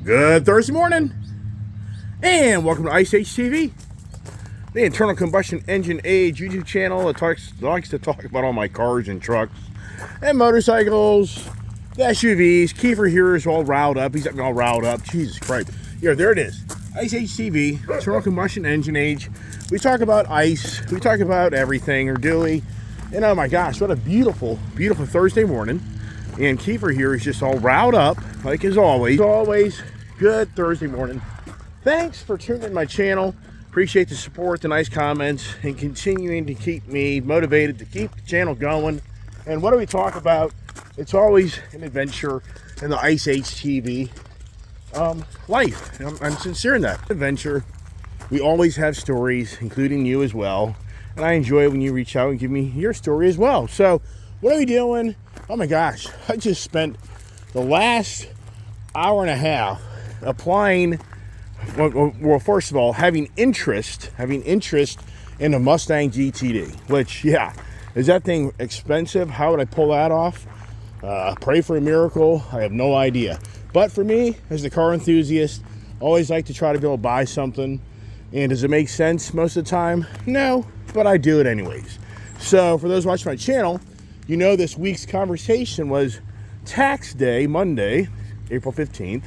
Good Thursday morning, and welcome to Ice Age TV, the internal combustion engine age YouTube channel that likes to talk about all my cars and trucks and motorcycles, the SUVs. Kiefer here is all riled up. He's got me all riled up. Jesus Christ. Yeah, there it is. Ice Age TV, internal combustion engine age. We talk about ice. We talk about everything, or do we? And oh my gosh, what a beautiful, beautiful Thursday morning. And Kiefer here is just all riled up, like as always. Always, good Thursday morning. Thanks for tuning in my channel. Appreciate the support, the nice comments, and continuing to keep me motivated to keep the channel going. And what do we talk about? It's always an adventure in the Ice Age TV life. And I'm sincere in that. Adventure. We always have stories, including you as well. And I enjoy it when you reach out and give me your story as well. So, what are we doing? Oh my gosh, I just spent the last hour and a half applying, well, first of all, having interest in a Mustang GTD, which, yeah, is that thing expensive? How would I pull that off? Pray for a miracle. I have no idea. But for me, as the car enthusiast, always like to try to be able to buy something. And does it make sense most of the time? No, but I do it anyways. So for those watching my channel, you know this week's conversation was tax day, Monday, April 15th.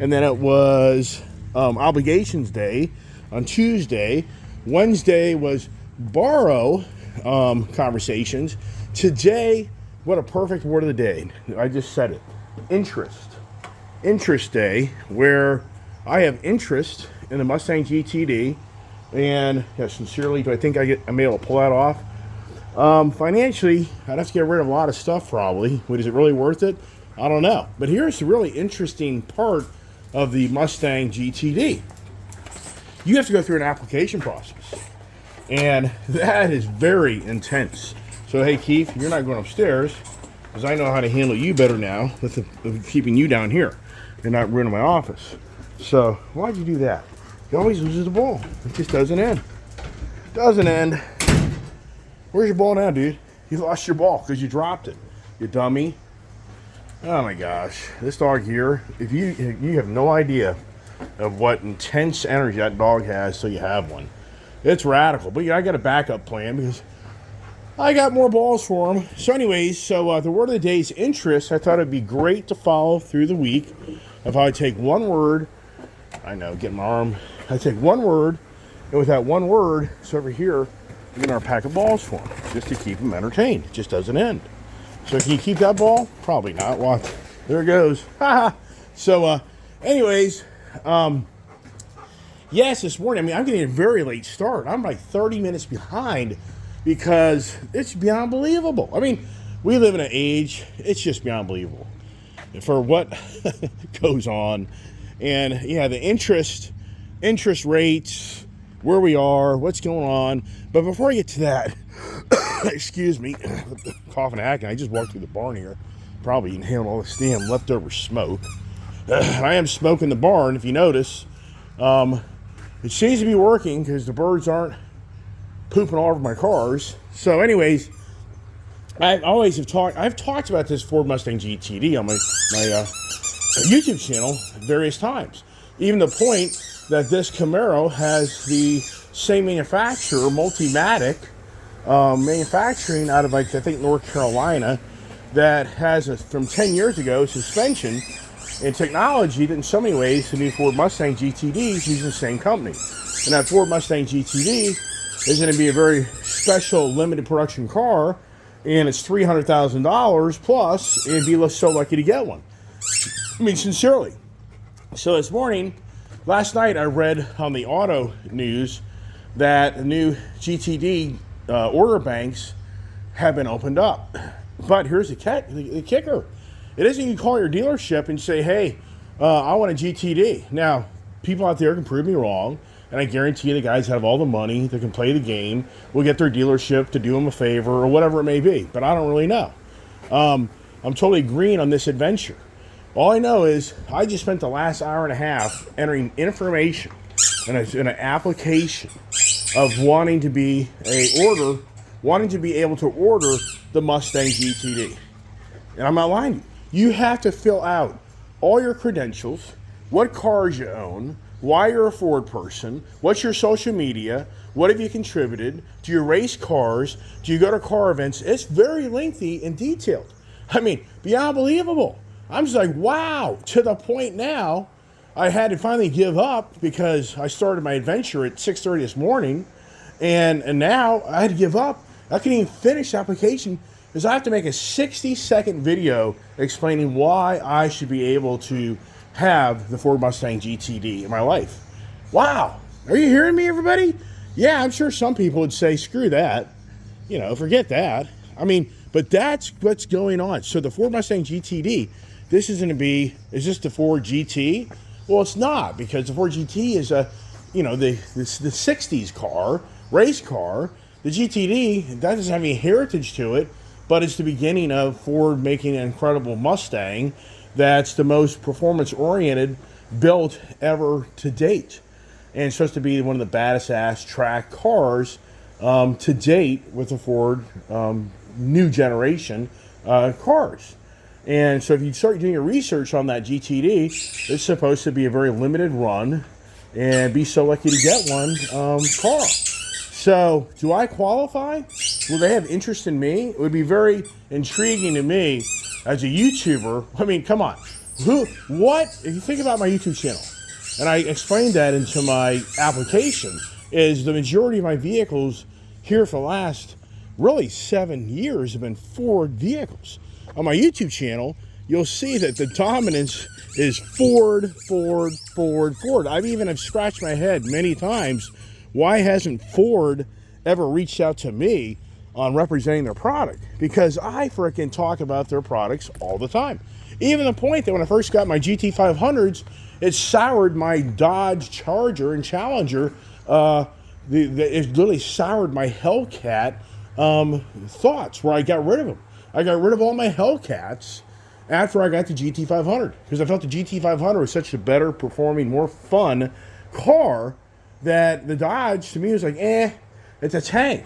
And then it was obligations day on Tuesday. Wednesday was borrow conversations. Today, what a perfect word of the day. I just said it. Interest day, where I have interest in the Mustang GTD. And yeah, sincerely, do I think I'm able to pull that off? Financially, I'd have to get rid of a lot of stuff probably. Is it really worth it? I don't know. But here's the really interesting part of the Mustang GTD. You have to go through an application process. And that is very intense. So, hey, Keith, you're not going upstairs because I know how to handle you better now with keeping you down here and not ruining my office. So, why'd you do that? He always loses the ball. It just doesn't end. Doesn't end. Where's your ball now, dude? You lost your ball because you dropped it, you dummy. Oh my gosh, this dog here, if you have no idea of what intense energy that dog has, so you have one. It's radical, but yeah, I got a backup plan because I got more balls for him. So anyways, the word of the day is interest. I thought it'd be great to follow through the week if I would take one word. I know, get my arm. I take one word, and with that one word, so over here, we're going to pack of balls for him, just to keep him entertained. It just doesn't end. So can you keep that ball? Probably not. Watch. There it goes. So, anyways, yes, this morning, I'm getting a very late start. I'm like 30 minutes behind because it's beyond believable. We live in an age, it's just beyond believable for what goes on. And, yeah, the interest rates, where we are, what's going on. But before I get to that, excuse me, coughing and hacking. I just walked through the barn here, probably inhaling all this damn leftover smoke. I am smoking the barn, if you notice. It seems to be working because the birds aren't pooping all over my cars. So anyways, I've talked about this Ford Mustang GTD on my YouTube channel various times. Even the point that this Camaro has the same manufacturer, Multimatic, manufacturing out of, I think, North Carolina, that has, from 10 years ago, suspension and technology that in so many ways the new Ford Mustang GTD is using the same company. And that Ford Mustang GTD is going to be a very special limited production car, and it's $300,000 plus, and be so lucky to get one. Sincerely. So this morning, last night I read on the auto news that the new GTD order banks have been opened up. But here's the kicker. It isn't you call your dealership and say, hey, I want a GTD. Now, people out there can prove me wrong, and I guarantee you the guys have all the money, they can play the game, will get their dealership to do them a favor or whatever it may be. But I don't really know. I'm totally green on this adventure. All I know is I just spent the last hour and a half entering information in an application of wanting to be able to order the Mustang GTD. And I'm not lying to you. You have to fill out all your credentials. what cars you own, why you're a Ford person, what's your social media, what have you contributed, do you race cars, do you go to car events. It's very lengthy and detailed. I mean, beyond believable. I'm just like, wow, to the point now I had to finally give up because I started my adventure at 6:30 this morning, and now I had to give up. I couldn't even finish the application because I have to make a 60-second video explaining why I should be able to have the Ford Mustang GTD in my life. Wow. Are you hearing me, everybody? Yeah, I'm sure some people would say, screw that. You know, forget that. I mean, but that's what's going on. So the Ford Mustang GTD, this is going to be, is this the Ford GT? Well, it's not, because the Ford GT is the 60s car, race car. The GTD, that doesn't have any heritage to it, but it's the beginning of Ford making an incredible Mustang that's the most performance-oriented built ever to date. And it's supposed to be one of the baddest ass track cars to date with the Ford new generation cars. And so if you start doing your research on that GTD, it's supposed to be a very limited run and be so lucky to get one car. So do I qualify? Will they have interest in me? It would be very intriguing to me as a YouTuber. I mean, come on. If you think about my YouTube channel, and I explained that into my application, is the majority of my vehicles here for the last really 7 years have been Ford vehicles. On my YouTube channel, you'll see that the dominance is Ford, Ford, Ford, Ford. I've even scratched my head many times. Why hasn't Ford ever reached out to me on representing their product? Because I frickin' talk about their products all the time. Even the point that when I first got my GT500s, it soured my Dodge Charger and Challenger. It literally soured my Hellcat thoughts, where I got rid of them. I got rid of all my Hellcats after I got the GT500 because I felt the GT500 was such a better performing, more fun car that the Dodge to me was like, it's a tank.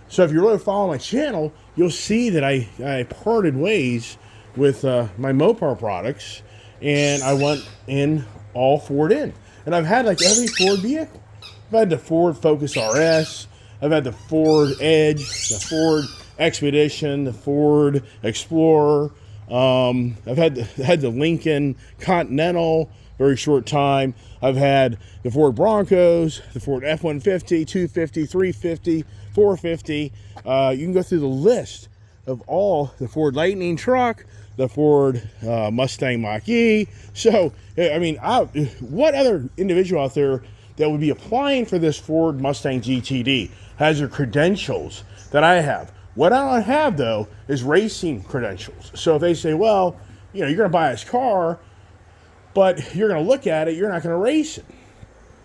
So if you really follow my channel, you'll see that I parted ways with my Mopar products, and I went in all Ford in. And I've had like every Ford vehicle. I've had the Ford Focus RS, I've had the Ford Edge, the Ford Expedition, the Ford Explorer. I've had the Lincoln Continental, very short time. I've had the Ford Broncos, the Ford F-150, 250, 350, 450. You can go through the list of all the Ford Lightning truck, the Ford Mustang Mach-E. So, I mean, what other individual out there that would be applying for this Ford Mustang GTD has the credentials that I have? What I don't have, though, is racing credentials. So if they say, well, you're going to buy this car, but you're going to look at it, you're not going to race it.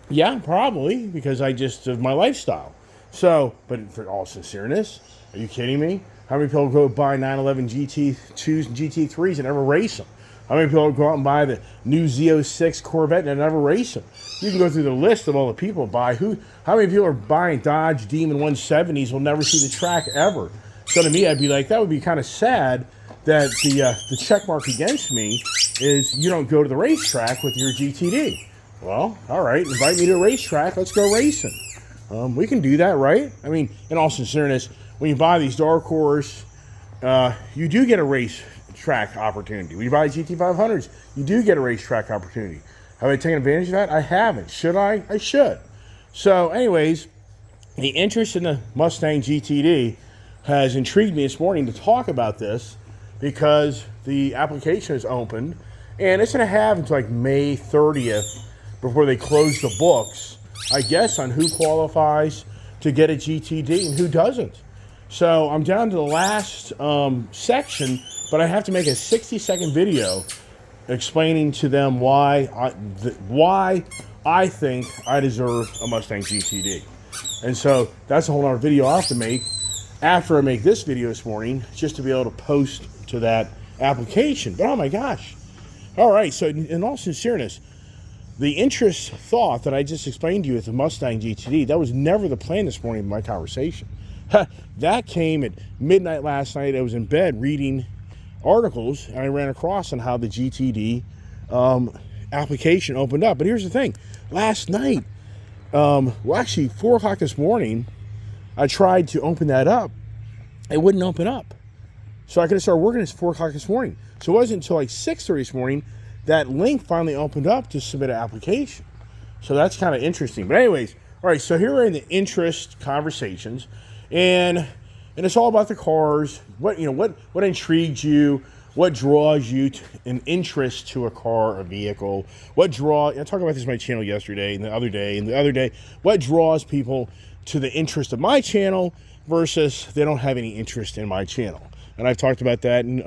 Yeah, probably, because of my lifestyle. So, but for all sincereness, are you kidding me? How many people go buy 911 GT2s and GT3s and never race them? How many people go out and buy the new Z06 Corvette and never race them? You can go through the list of all the people buy. How many people are buying Dodge Demon 170s will never see the track ever? So to me, I'd be like, that would be kind of sad that the check mark against me is you don't go to the racetrack with your GTD. Well, all right, invite me to a racetrack. Let's go racing. We can do that, right? I mean, in all sincereness, when you buy these dark horse, you do get a racetrack opportunity. When you buy GT500s, you do get a racetrack opportunity. Have I taken advantage of that? I haven't. Should I? I should. So anyways, the interest in the Mustang GTD has intrigued me this morning to talk about this because the application is opened, and it's going to have until like May 30th before they close the books, I guess, on who qualifies to get a GTD and who doesn't. So I'm down to the last section, but I have to make a 60-second video explaining to them why I think I deserve a Mustang GTD. And so that's a whole other video I'll have to make after I make this video this morning, just to be able to post to that application. But oh my gosh. All right, so in all sincereness, the interest thought that I just explained to you with the Mustang GTD, that was never the plan this morning in my conversation. That came at midnight last night. I was in bed reading articles, and I ran across on how the GTD application opened up. But here's the thing. Last night, well, actually 4 o'clock this morning, I tried to open that up. It wouldn't open up. So I could have started working at 4 o'clock this morning. So it wasn't until like 6:30 this morning that link finally opened up to submit an application. So that's kind of interesting. But anyways, all right, so here we're in the interest conversations. And it's all about the cars. What intrigues you? What draws you an interest to a car, a vehicle? I talked about this on my channel yesterday and the other day. What draws people to the interest of my channel versus they don't have any interest in my channel? And I've talked about that and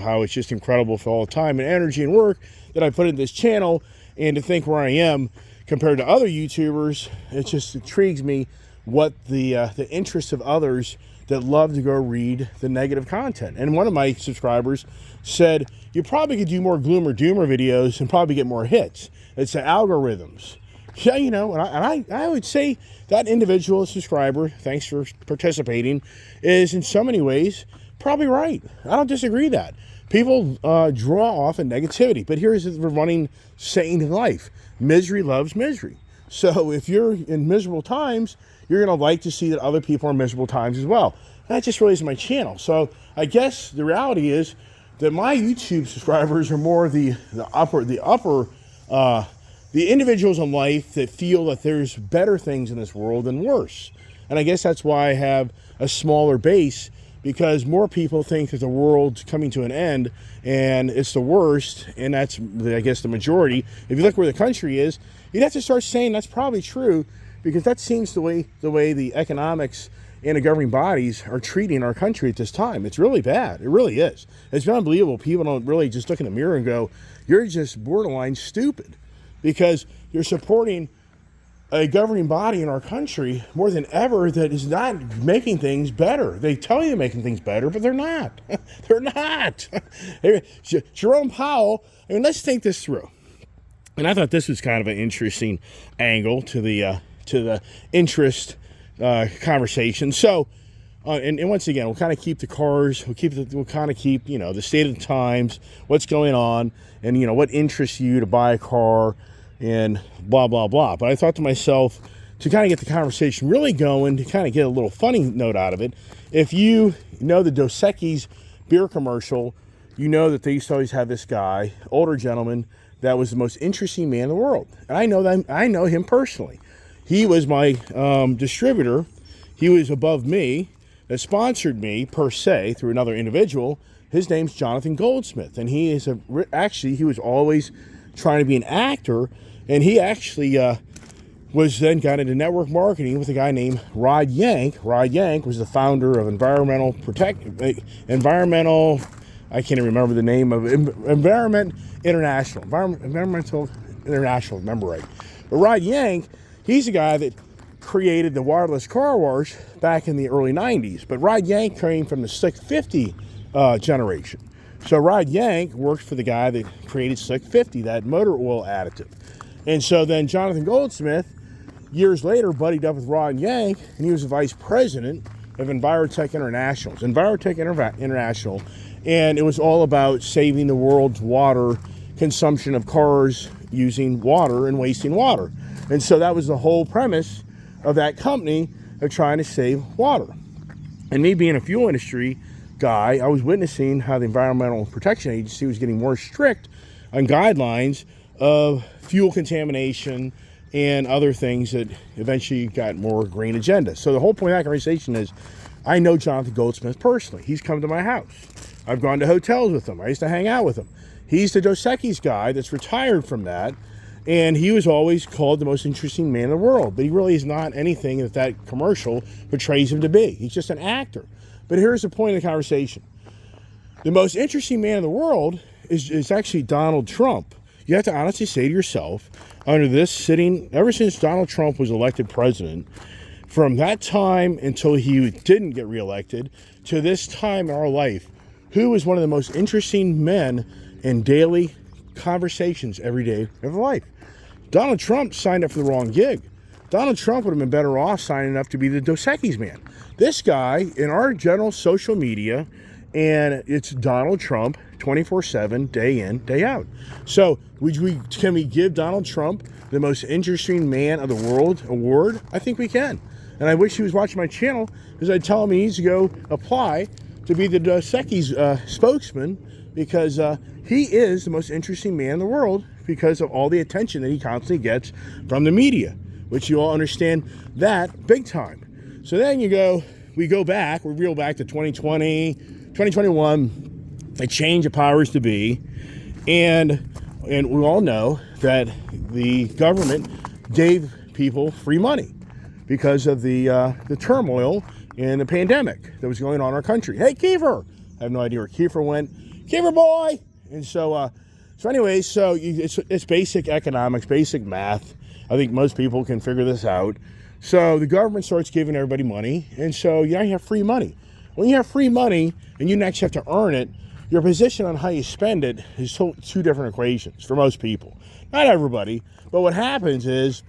how it's just incredible for all the time and energy and work that I put in this channel, and to think where I am compared to other YouTubers, it just intrigues me what the interests of others that love to go read the negative content. And one of my subscribers said, you probably could do more gloomer doomer videos and probably get more hits. It's the algorithms. Yeah, and I would say that individual subscriber, thanks for participating, is in so many ways probably right. I don't disagree that. People draw off in negativity, but here's the running saying in life: misery loves misery. So if you're in miserable times, you're going to like to see that other people are in miserable times as well. That just really is my channel. So I guess the reality is that my YouTube subscribers are more the individuals in life that feel that there's better things in this world than worse. And I guess that's why I have a smaller base, because more people think that the world's coming to an end and it's the worst, and that's, I guess, the majority. If you look where the country is, you'd have to start saying that's probably true, because that seems the way the economics and the governing bodies are treating our country at this time. It's really bad. It really is. It's unbelievable. People don't really just look in the mirror and go, you're just borderline stupid, because you're supporting a governing body in our country more than ever that is not making things better. They tell you they're making things better, but they're not. They're not. Jerome Powell, let's think this through. And I thought this was kind of an interesting angle to the interest conversation. So, and once again, we'll kind of keep the cars. We'll kind of keep the state of the times, what's going on, and what interests you to buy a car, and blah blah blah. But I thought to myself, to kind of get the conversation really going, to kind of get a little funny note out of it. If you know the Dos Equis beer commercial, you know that they used to always have this guy, older gentleman, that was the most interesting man in the world. And I know him personally. He was my distributor. He was above me, that sponsored me per se through another individual. His name's Jonathan Goldsmith, and he was always trying to be an actor, and he actually was then got into network marketing with a guy named Rod Yank. Rod Yank was the founder of Environmental, I can't even remember the name of it, Environmental International, remember right. But Rod Yank, he's the guy that created the wireless car wash back in the early 90s. But Rod Yank came from the 650 generation. So Rod Yank worked for the guy that created 650, that motor oil additive. And so then Jonathan Goldsmith, years later, buddied up with Rod Yank, and he was the vice president of Envirotech International. And it was all about saving the world's water consumption of cars using water and wasting water. And so that was the whole premise of that company, of trying to save water. And me being a fuel industry guy, I was witnessing how the Environmental Protection Agency was getting more strict on guidelines of fuel contamination and other things that eventually got more green agenda. So the whole point of that conversation is, I know Jonathan Goldsmith personally. He's come to my house. I've gone to hotels with him. I used to hang out with him. He's the Dos Equis guy that's retired from that, and he was always called the most interesting man in the world, but he really is not anything that commercial portrays him to be. He's just an actor. But here's the point of the conversation. The most interesting man in the world is actually Donald Trump. You have to honestly say to yourself, ever since Donald Trump was elected president, from that time until he didn't get reelected to this time in our life, who is one of the most interesting men in daily conversations every day of life? Donald Trump signed up for the wrong gig. Donald Trump would have been better off signing up to be the Dos Equis man. This guy, in our general social media, and it's Donald Trump, 24/7, day in, day out. So can we give Donald Trump the most interesting man of the world award? I think we can. And I wish he was watching my channel, because I'd tell him he needs to go apply to be the Dos Equis spokesman, because he is the most interesting man in the world because of all the attention that he constantly gets from the media, which you all understand that big time. So then we reel back to 2020, 2021, a change of powers to be, and we all know that the government gave people free money because of the turmoil and the pandemic that was going on in our country. Hey, Kiefer! I have no idea where Kiefer went. Kiefer boy! And so it's basic economics, basic math. I think most people can figure this out. So the government starts giving everybody money, and so you have free money. When you have free money and you next have to earn it, your position on how you spend it is two different equations for most people. Not everybody, but what happens is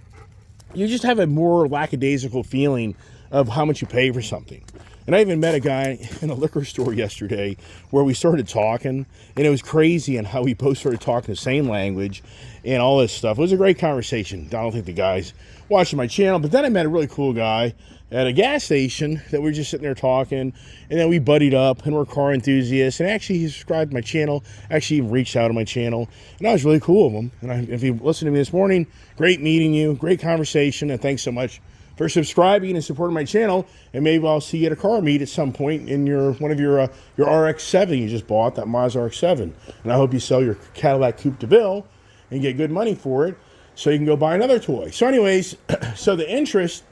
you just have a more lackadaisical feeling of how much you pay for something. And I even met a guy in a liquor store yesterday where we started talking, and it was crazy on how we both started talking the same language and all this stuff. It was a great conversation. I don't think the guy's watching my channel, but then I met a really cool guy at a gas station that we were just sitting there talking, and then we buddied up, and we're car enthusiasts, and actually he subscribed to my channel, actually even reached out to my channel, and that was really cool of him. And if you listened to me this morning, great meeting you, great conversation, and thanks so much for subscribing and supporting my channel. And maybe I'll see you at a car meet at some point in one of your RX-7 you just bought, that Mazda RX-7. And I hope you sell your Cadillac Coupe de Ville and get good money for it so you can go buy another toy. So anyways, so the interest,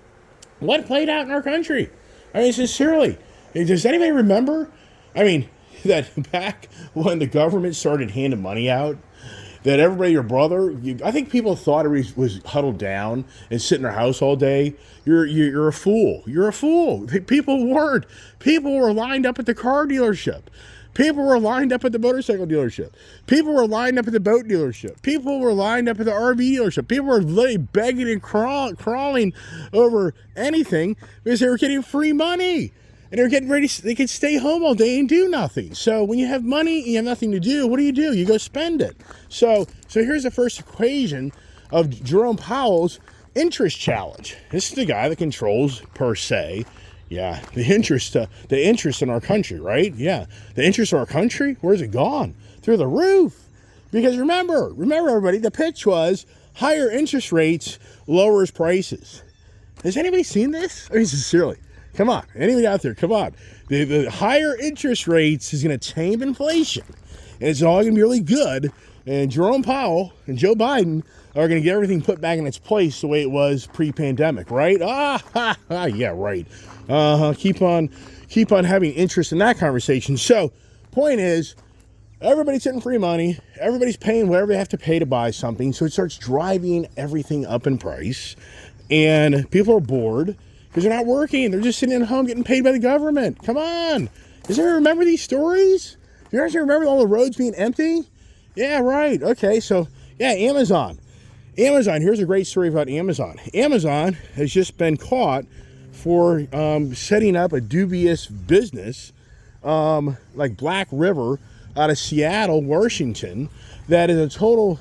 what played out in our country? I mean, sincerely, does anybody remember? I mean, that back when the government started handing money out, that everybody, your brother, I think people thought it was huddled down and sit in their house all day. You're a fool. You're a fool. People weren't. People were lined up at the car dealership. People were lined up at the motorcycle dealership. People were lined up at the boat dealership. People were lined up at the RV dealership. People were literally begging and crawling over anything because they were getting free money. And they're getting ready, they could stay home all day and do nothing. So when you have money and you have nothing to do, what do? You go spend it. So here's the first equation of Jerome Powell's interest challenge. This is the guy that controls, per se, the interest in our country, right? Yeah, the interest in our country, where's it gone? Through the roof. Because remember everybody, the pitch was higher interest rates lowers prices. Has anybody seen this? I mean, sincerely. Come on, anybody out there, come on. The higher interest rates is going to tame inflation, and it's all going to be really good, and Jerome Powell and Joe Biden are going to get everything put back in its place the way it was pre-pandemic, right? Yeah, right. Keep on having interest in that conversation. So, point is, everybody's getting free money, everybody's paying whatever they have to pay to buy something, so it starts driving everything up in price, and people are bored, because they're not working. They're just sitting at home getting paid by the government. Come on. Does anyone remember these stories? Do you guys remember all the roads being empty? Yeah, right. Okay, so, Amazon. Here's a great story about Amazon. Amazon has just been caught for setting up a dubious business like Black River out of Seattle, Washington, that is a total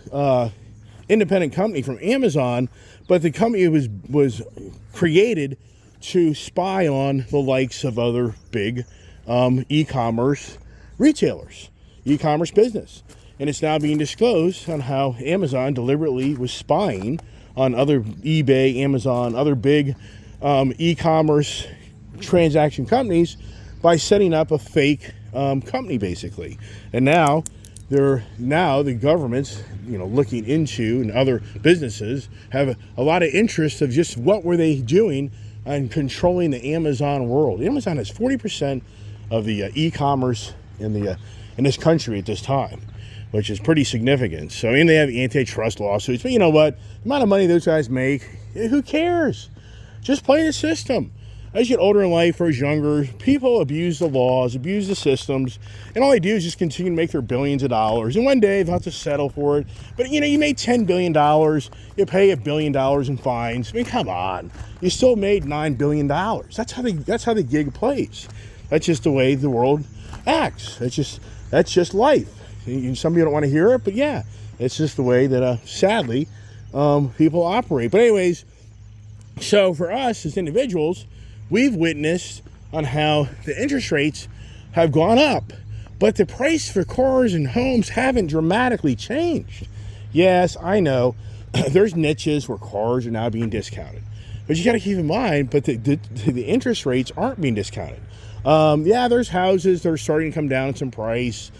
independent company from Amazon, but the company was created to spy on the likes of other big e-commerce retailers, e-commerce business. And it's now being disclosed on how Amazon deliberately was spying on other eBay, Amazon, other big e-commerce transaction companies by setting up a fake company, basically. And now the government's looking into, and other businesses have a lot of interest of just what were they doing and controlling the Amazon world. Amazon has 40% of the e-commerce in this country at this time, which is pretty significant. So, and they have antitrust lawsuits. But you know what? The amount of money those guys make, who cares? Just play the system. As you get older in life or as younger, people abuse the laws, abuse the systems, and all they do is just continue to make their billions of dollars. And one day they'll have to settle for it. But you made $10 billion, you pay $1 billion in fines. I mean, come on. You still made $9 billion. That's how the gig plays. That's just the way the world acts. That's just life. Some people don't want to hear it, but yeah, it's just the way that, sadly, people operate. But anyways, so for us as individuals, we've witnessed on how the interest rates have gone up, but the price for cars and homes haven't dramatically changed. Yes, I know there's niches where cars are now being discounted, but you got to keep in mind, but the interest rates aren't being discounted. Yeah, there's houses that are starting to come down in some price,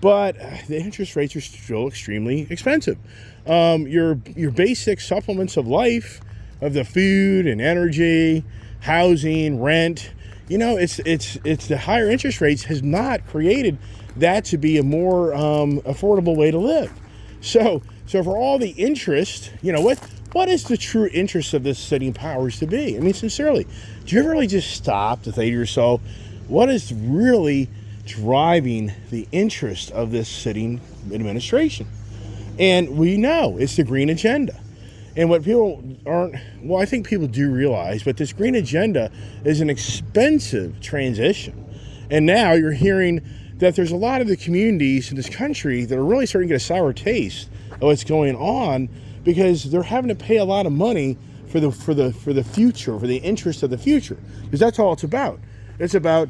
but the interest rates are still extremely expensive. Your basic supplements of life, of the food and energy, housing, rent, it's the higher interest rates has not created that to be a more affordable way to live. So for all the interest, what is the true interest of this sitting powers to be? I mean, sincerely, do you ever really just stop to think to yourself, what is really driving the interest of this sitting administration? And we know it's the green agenda. And what people I think people do realize, but this green agenda is an expensive transition. And now you're hearing that there's a lot of the communities in this country that are really starting to get a sour taste of what's going on, because they're having to pay a lot of money for the future, for the interest of the future. Because that's all it's about. It's about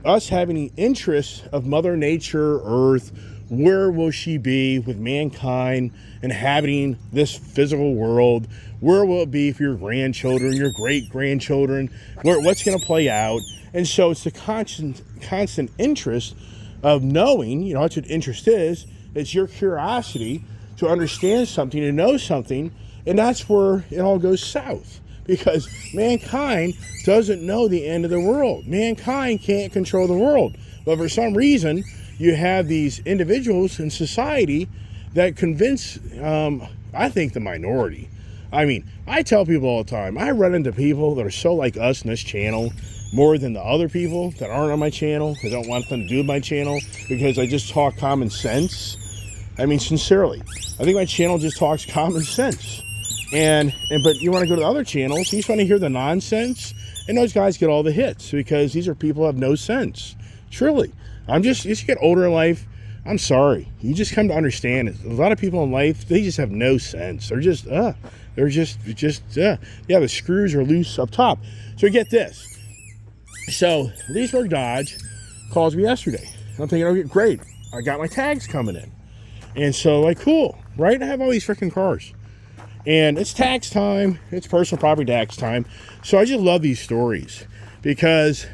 us having the interest of Mother Nature, Earth. Where will she be with mankind inhabiting this physical world? Where will it be for your grandchildren, your great-grandchildren? What's going to play out? And so it's the constant interest of knowing, that's what interest is. It's your curiosity to understand something, to know something, and that's where it all goes south. Because mankind doesn't know the end of the world. Mankind can't control the world. But for some reason, you have these individuals in society that convince, I think, the minority. I mean, I tell people all the time, I run into people that are so like us in this channel more than the other people that aren't on my channel. I don't want nothing to do with my channel because I just talk common sense. I mean, sincerely, I think my channel just talks common sense. But you want to go to the other channels, you just want to hear the nonsense, and those guys get all the hits because these are people who have no sense. Truly. As you get older in life, I'm sorry. You just come to understand it. A lot of people in life, they just have no sense. They're just, yeah, the screws are loose up top. So get this. So Leesburg Dodge calls me yesterday. I'm thinking, okay, great. I got my tags coming in. And so cool, right? I have all these freaking cars. And it's tax time. It's personal property tax time. So I just love these stories because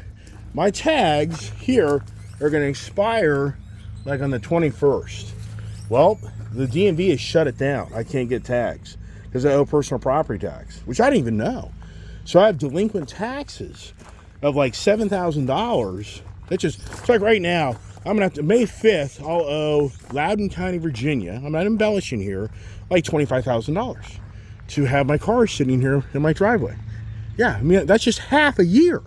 my tags here are going to expire on the 21st. Well, the DMV has shut it down. I can't get tags because I owe personal property tax, which I didn't even know. So I have delinquent taxes of $7,000. It's like right now, I'm going to have to, May 5th, I'll owe Loudoun County, Virginia, I'm not embellishing here, $25,000 to have my car sitting here in my driveway. Yeah, I mean, that's just half a year.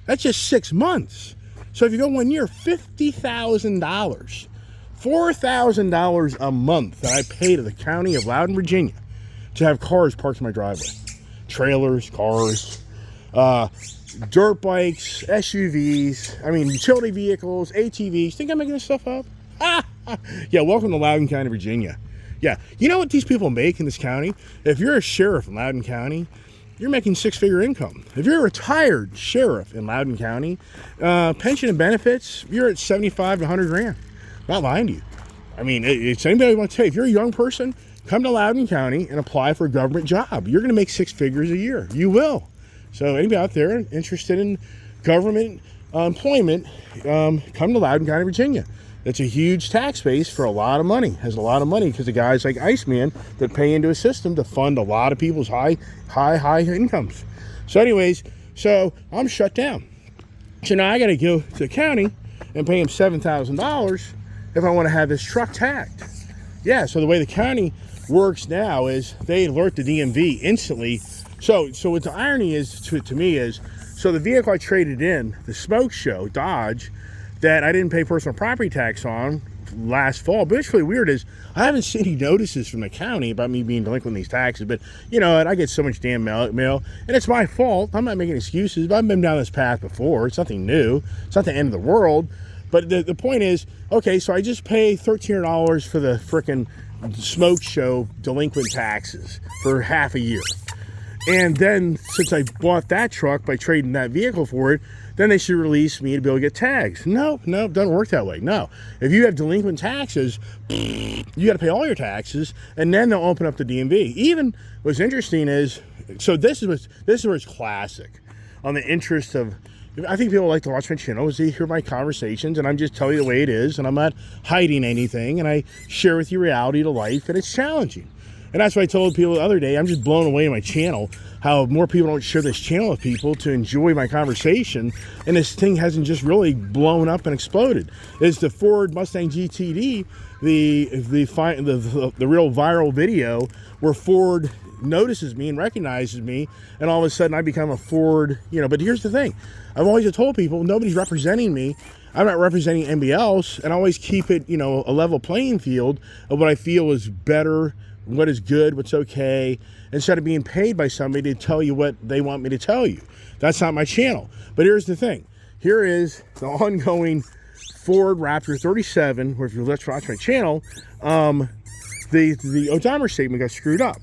That's just 6 months. So if you go 1 year, $50,000, $4,000 a month that I pay to the county of Loudoun, Virginia to have cars parked in my driveway. Trailers, cars, dirt bikes, SUVs, utility vehicles, ATVs. Think I'm making this stuff up? Yeah, welcome to Loudoun County, Virginia. Yeah, you know what these people make in this county? If you're a sheriff in Loudoun County, you're making six-figure income. If you're a retired sheriff in Loudoun County, pension and benefits, you're at 75 to 100 grand. Not lying to you. I mean, it's anybody want to tell you, if you're a young person, come to Loudoun County and apply for a government job. You're going to make 6 figures a year. You will. So anybody out there interested in government employment, come to Loudoun County, Virginia. It's a huge tax base for a lot of money. Has a lot of money because of guys like Iceman that pay into a system to fund a lot of people's high incomes. So anyways, I'm shut down. So now I got to go to the county and pay him $7,000 if I want to have this truck tagged. Yeah, so the way the county works now is they alert the DMV instantly. So what the irony is to me is, so the vehicle I traded in, the Smoke Show Dodge, that I didn't pay personal property tax on last fall. But what's really weird is I haven't seen any notices from the county about me being delinquent in these taxes. But I get so much damn mail, and it's my fault. I'm not making excuses, but I've been down this path before. It's nothing new. It's not the end of the world. But the point is, okay, so I just pay $1,300 for the frickin' smoke show delinquent taxes for half a year. And then since I bought that truck by trading that vehicle for it, then they should release me to be able to get tags. No, it doesn't work that way. No. If you have delinquent taxes, you got to pay all your taxes, and then they'll open up the DMV. Even what's interesting is, so this is where it's classic on the interest of, I think people like to watch my channel is they hear my conversations, and I'm just telling you the way it is, and I'm not hiding anything, and I share with you reality to life, and it's challenging. And that's what I told people the other day. I'm just blown away in my channel how more people don't share this channel with people to enjoy my conversation, and this thing hasn't just really blown up and exploded. It's the Ford Mustang GTD, the real viral video where Ford notices me and recognizes me, and all of a sudden I become a Ford, but here's the thing. I've always told people nobody's representing me. I'm not representing anybody else, and I always keep it, a level playing field of what I feel is better, what is good, what's okay, instead of being paid by somebody to tell you what they want me to tell you. That's not my channel. But here's the thing. Here is the ongoing Ford Raptor 37, where if you watch my channel, the odometer statement got screwed up.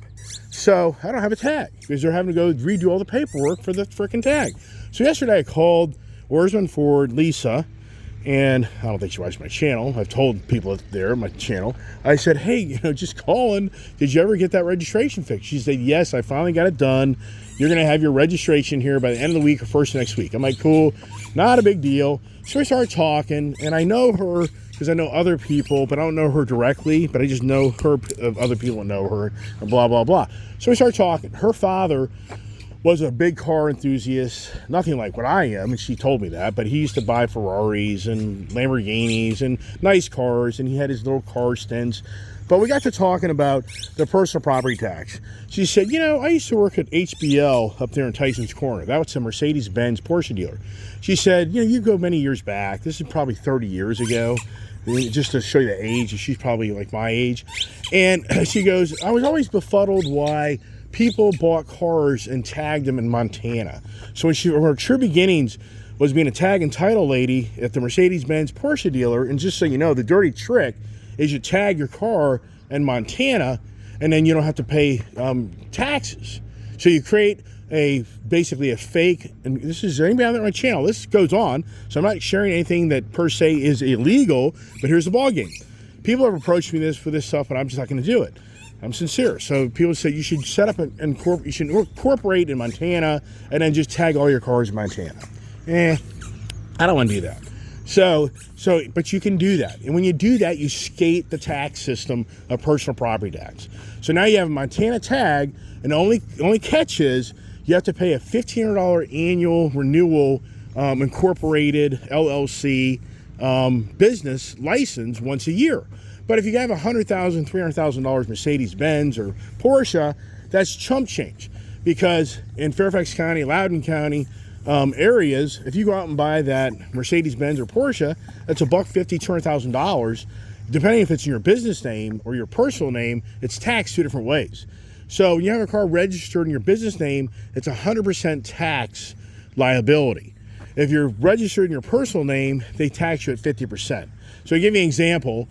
So I don't have a tag because they're having to go redo all the paperwork for the freaking tag. So yesterday I called Oarsman Ford, Lisa, and I don't think she watched my channel. I've told people there, my channel. I said, hey, just calling. Did you ever get that registration fixed? She said, yes, I finally got it done. You're going to have your registration here by the end of the week or first of next week. I'm like, cool, not a big deal. So we started talking, and I know her because I know other people, but I don't know her directly, but I just know her, other people know her, and blah, blah, blah. So we started talking. Her father was a big car enthusiast, nothing like what I am, and she told me that, but he used to buy Ferraris and Lamborghinis and nice cars, and he had his little car stints. But we got to talking about the personal property tax. She said, I used to work at HBL up there in Tyson's Corner. That was a Mercedes-Benz Porsche dealer. She said, you go many years back. This is probably 30 years ago. Just to show you the age, she's probably like my age. And she goes, I was always befuddled why people bought cars and tagged them in Montana. So when her true beginnings was being a tag and title lady at the Mercedes-Benz Porsche dealer, and just so you know, the dirty trick is you tag your car in Montana, and then you don't have to pay taxes. So you create basically a fake, and this is anybody on my channel, this goes on, so I'm not sharing anything that per se is illegal, but here's the ball game. People have approached me for this stuff, but I'm just not going to do it. I'm sincere. So people say you should set up you should incorporate in Montana and then just tag all your cars in Montana. I don't want to do that. But you can do that. And when you do that, you skate the tax system of personal property tax. So now you have a Montana tag, and the only catch is you have to pay a $1,500 annual renewal incorporated LLC business license once a year. But if you have $100,000, $300,000 Mercedes-Benz or Porsche, that's chump change. Because in Fairfax County, Loudoun County areas, if you go out and buy that Mercedes-Benz or Porsche, that's $150,000, $200,000. Depending if it's in your business name or your personal name, it's taxed two different ways. So when you have a car registered in your business name, it's 100% tax liability. If you're registered in your personal name, they tax you at 50%. So I'll give you an example.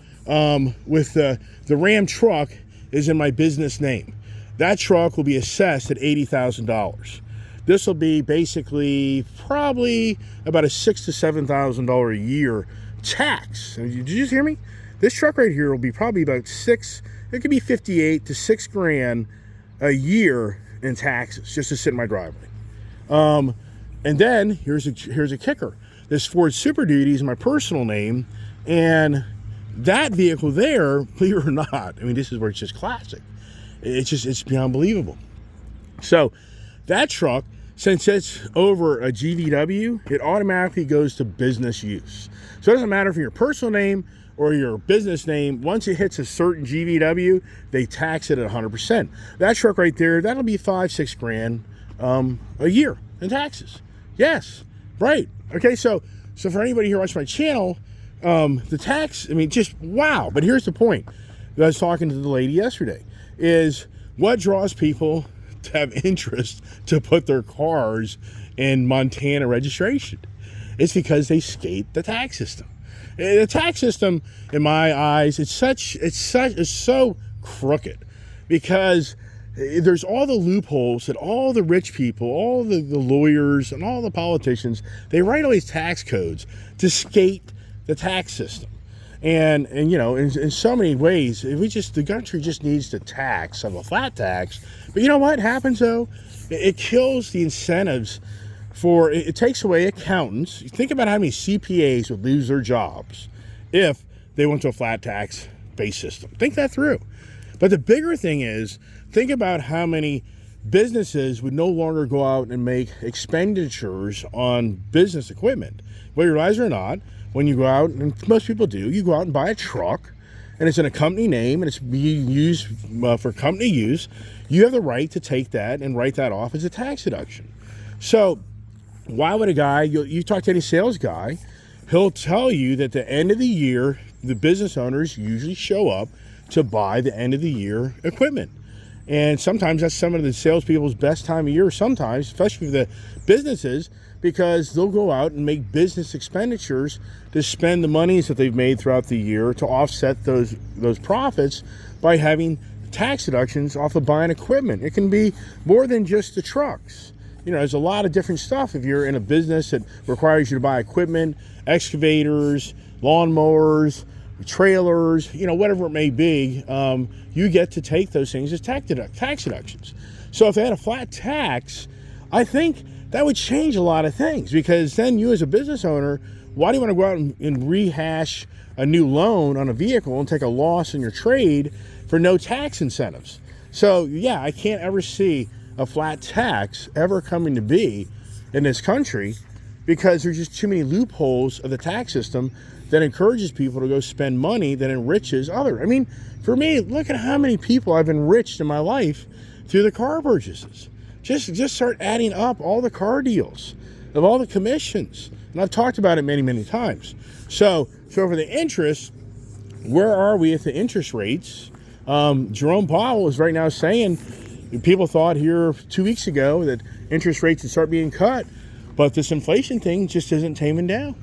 With the Ram truck is in my business name. That truck will be assessed at $80,000. This will be basically probably about a $6,000 to $7,000 a year tax. Did you just hear me? This truck right here will be probably about it could be 58 to $6 grand a year in taxes just to sit in my driveway. And then here's a kicker. This Ford Super Duty is my personal name, and that vehicle there, believe it or not, I mean, this is where it's just classic. It's beyond believable. So that truck, since it's over a GVW, it automatically goes to business use. So it doesn't matter if your personal name or your business name, once it hits a certain GVW, they tax it at 100%. That truck right there, that'll be $5-6 grand a year in taxes. Yes, right. Okay, so for anybody here watching my channel, the tax, I mean, just wow. But here's the point. I was talking to the lady yesterday, is what draws people to have interest to put their cars in Montana registration? It's because they skate the tax system. The tax system, in my eyes, it's so crooked because there's all the loopholes that all the rich people, all the lawyers, and all the politicians, they write all these tax codes to skate the tax system. And you know, in so many ways, the country just needs to tax, have a flat tax. But you know what happens though? It kills the incentives for, it takes away accountants. Think about how many CPAs would lose their jobs if they went to a flat tax based system. Think that through. But the bigger thing is, think about how many businesses would no longer go out and make expenditures on business equipment. Whether you realize it or not, when you go out, and most people do, you go out and buy a truck, and it's in a company name, and it's being used for company use, you have the right to take that and write that off as a tax deduction. So why would a guy, you talk to any sales guy, he'll tell you that the end of the year, the business owners usually show up to buy the end of the year equipment. And sometimes that's some of the salespeople's best time of year, sometimes, especially for the businesses, because they'll go out and make business expenditures to spend the monies that they've made throughout the year to offset those profits by having tax deductions off of buying equipment. It can be more than just the trucks. You know, there's a lot of different stuff. If you're in a business that requires you to buy equipment, excavators, lawnmowers, trailers, you know, whatever it may be, you get to take those things as tax deductions. So if they had a flat tax, I think that would change a lot of things, because then you as a business owner, why do you want to go out and rehash a new loan on a vehicle and take a loss in your trade for no tax incentives? So yeah, I can't ever see a flat tax ever coming to be in this country, because there's just too many loopholes of the tax system that encourages people to go spend money that enriches others. I mean, for me, look at how many people I've enriched in my life through the car purchases. Just start adding up all the car deals of all the commissions. And I've talked about it many, many times. So for the interest, where are we at the interest rates? Jerome Powell is right now saying, people thought here 2 weeks ago that interest rates would start being cut, but this inflation thing just isn't taming down.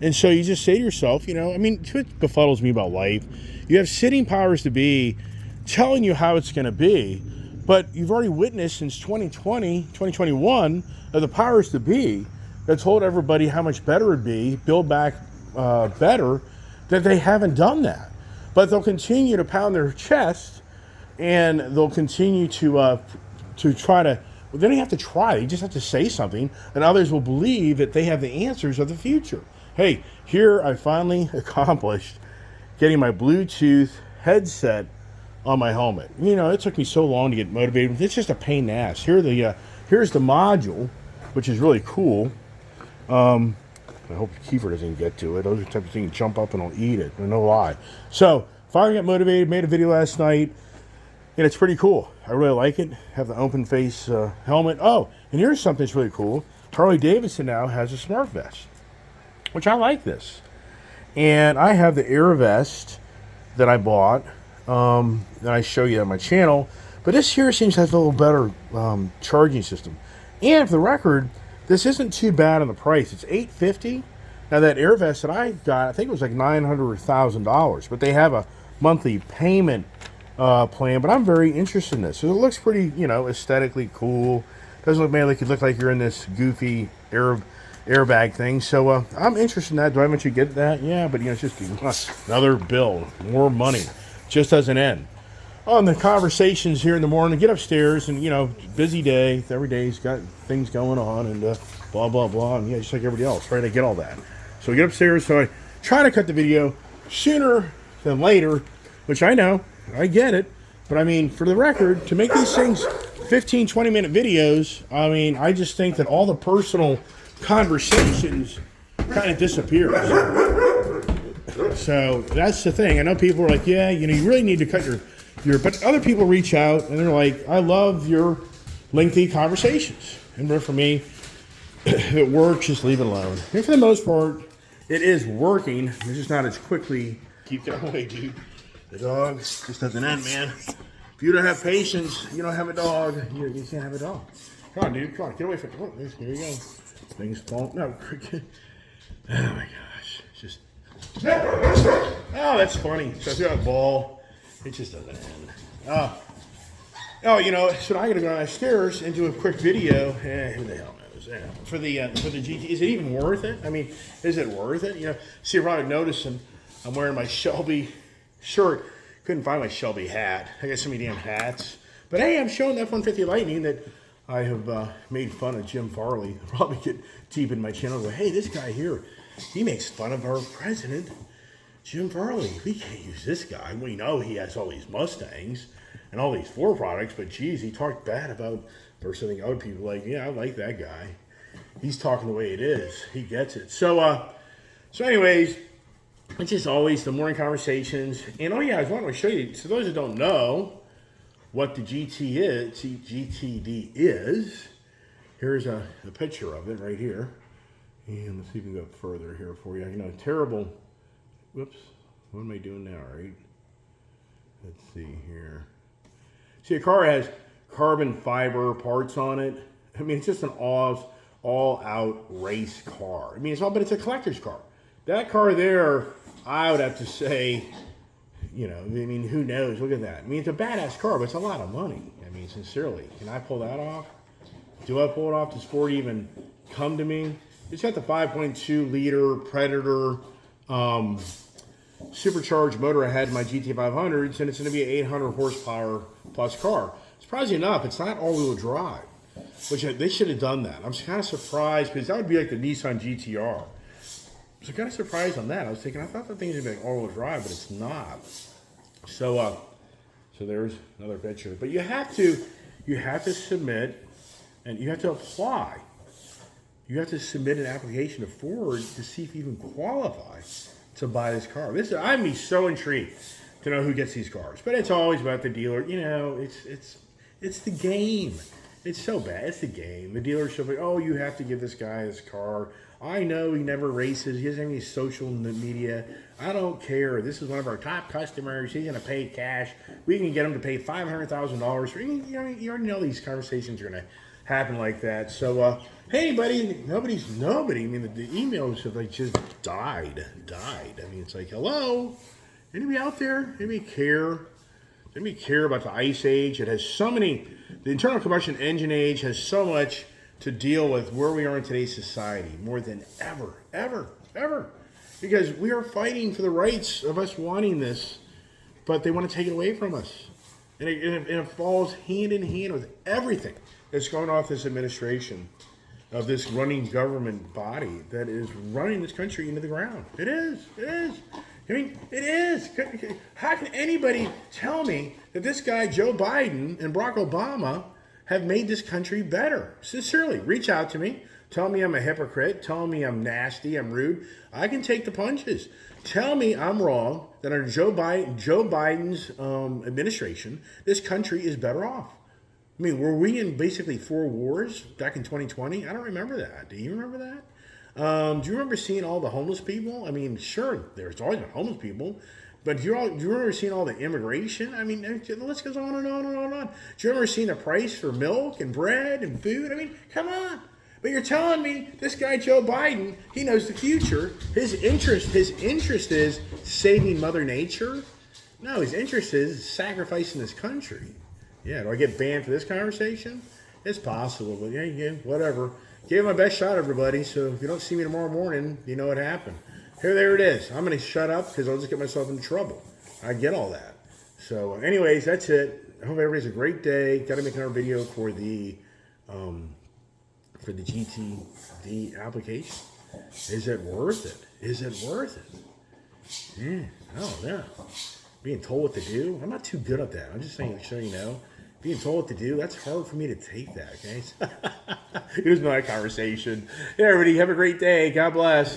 And so you just say to yourself, you know, I mean, what befuddles me about life, you have sitting powers to be telling you how it's going to be, but you've already witnessed since 2021 of the powers to be that told everybody how much better it'd be, build back better, that they haven't done that. But they'll continue to pound their chest, and they'll continue to try to, well, they don't have to try, you just have to say something, and others will believe that they have the answers of the future. Hey, here I finally accomplished getting my Bluetooth headset on my helmet. You know, it took me so long to get motivated. It's just a pain in the ass. Here's the module, which is really cool. I hope Kiefer doesn't get to it. Those are the type of things you jump up and I'll eat it. No lie. So, finally got motivated, made a video last night, and it's pretty cool. I really like it. Have the open face helmet. Oh, and here's something that's really cool. Harley Davidson now has a smart vest, which I like this. And I have the Air Vest that I bought, that I show you on my channel. But this here seems to have a little better charging system. And for the record, this isn't too bad on the price. It's $850. Now that Air Vest that I got, I think it was like $900 or $1,000. But they have a monthly payment plan. But I'm very interested in this. So it looks pretty, you know, aesthetically cool. Doesn't look like it look like you're in this goofy airbag thing. So I'm interested in that. Do I eventually get that? Yeah, but you know, it's just another bill, more money. Just doesn't end. On the conversations here in the morning, get upstairs and, you know, busy day. Every day's got things going on and blah, blah, blah. And yeah, just like everybody else, trying to get all that. So we get upstairs. So I try to cut the video sooner than later, which I know, I get it. But I mean, for the record, to make these things 15, 20-minute videos, I mean, I just think that all the personal conversations kind of disappears. So that's the thing. I know people are like, yeah, you know, you really need to cut your, but other people reach out and they're like, I love your lengthy conversations. And for me, if it works, just leave it alone. And for the most part, it is working. It's just not as quickly. Keep that away, dude. The dog just doesn't end, man. If you don't have patience, you don't have a dog. You can't have a dog. Come on, dude. Come on, get away from it. Oh, here you go. Things fall. No, cricket. Oh my gosh. It's just Oh, that's funny. So I threw out a ball. It just doesn't end. Oh, you know, so I got to go downstairs and do a quick video. Who the hell knows? For the GT, is it even worth it? I mean, is it worth it? You know, see, you're probably noticing I'm wearing my Shelby shirt. Couldn't find my Shelby hat. I got so many damn hats. But hey, I'm showing the F-150 Lightning that I have made fun of Jim Farley. I'll probably get deep in my channel. Go, hey, this guy here, he makes fun of our president, Jim Farley. We can't use this guy. We know he has all these Mustangs and all these Ford products, but geez, he talked bad about or something. Other people like, yeah, I like that guy. He's talking the way it is. He gets it. So anyways, it's just always the morning conversations. And oh yeah, I was wanting to show you. So those that don't know what the GTD is, here's a picture of it right here. And let's see if we can go further here for you. You know, terrible. Whoops. What am I doing now, right? Let's see here. See, a car has carbon fiber parts on it. I mean, it's just an all-out race car. I mean, but it's a collector's car. That car there, I would have to say, you know, I mean, who knows? Look at that. I mean, it's a badass car, but it's a lot of money. I mean, sincerely. Can I pull that off? Do I pull it off? Does Ford even come to me? It's got the 5.2 liter Predator supercharged motor I had in my GT 500s, and it's going to be an 800 horsepower plus car. Surprisingly enough, it's not all-wheel drive, which they should have done that. I'm kind of surprised because that would be like the Nissan GTR. So kind of surprised on that. I was thinking, I thought the thing was going to be all-wheel drive, but it's not. So there's another picture. But you have to submit, and you have to apply. You have to submit an application to Ford to see if you even qualify to buy this car. I'd be so intrigued to know who gets these cars. But it's always about the dealer. You know, it's the game. It's so bad. It's the game. The dealership, like, oh, you have to give this guy his car. I know he never races. He doesn't have any social media. I don't care. This is one of our top customers. He's going to pay cash. We can get him to pay $500,000 for. You already know these conversations are going to happen like that. So, hey, buddy, nobody. I mean, the emails have like just died. I mean, it's like, hello, anybody out there? Anybody care? Anybody care about the ice age? It has so many. The internal combustion engine age has so much to deal with where we are in today's society, more than ever, because we are fighting for the rights of us wanting this, but they want to take it away from us, and it falls hand in hand with everything that's going off this administration of this running government body that is running this country into the ground. It is. I mean, it is. How can anybody tell me that this guy, Joe Biden and Barack Obama, have made this country better? Sincerely, reach out to me. Tell me I'm a hypocrite. Tell me I'm nasty, I'm rude. I can take the punches. Tell me I'm wrong, that under Joe Biden's administration, this country is better off. I mean, were we in basically 4 wars back in 2020? I don't remember that. Do you remember that? Do you remember seeing all the homeless people? I mean, sure, there's always been homeless people, but do you remember seeing all the immigration? I mean, the list goes on and on and on and on. Do you remember seeing the price for milk and bread and food? I mean, come on. But you're telling me this guy, Joe Biden, he knows the future. His interest is saving Mother Nature? No, his interest is sacrificing this country. Yeah, do I get banned for this conversation? It's possible, but yeah, whatever. Gave my best shot, everybody, so if you don't see me tomorrow morning, you know what happened. There it is. I'm going to shut up because I'll just get myself into trouble. I get all that. So anyways, that's it. I hope everybody has a great day. Got to make another video for the GTD application. Is it worth it? Is it worth it? Yeah, I don't know. Being told what to do? I'm not too good at that. I'm just saying, so you know. Being told what to do, that's hard for me to take that, okay? It was my conversation. Hey, everybody, have a great day. God bless.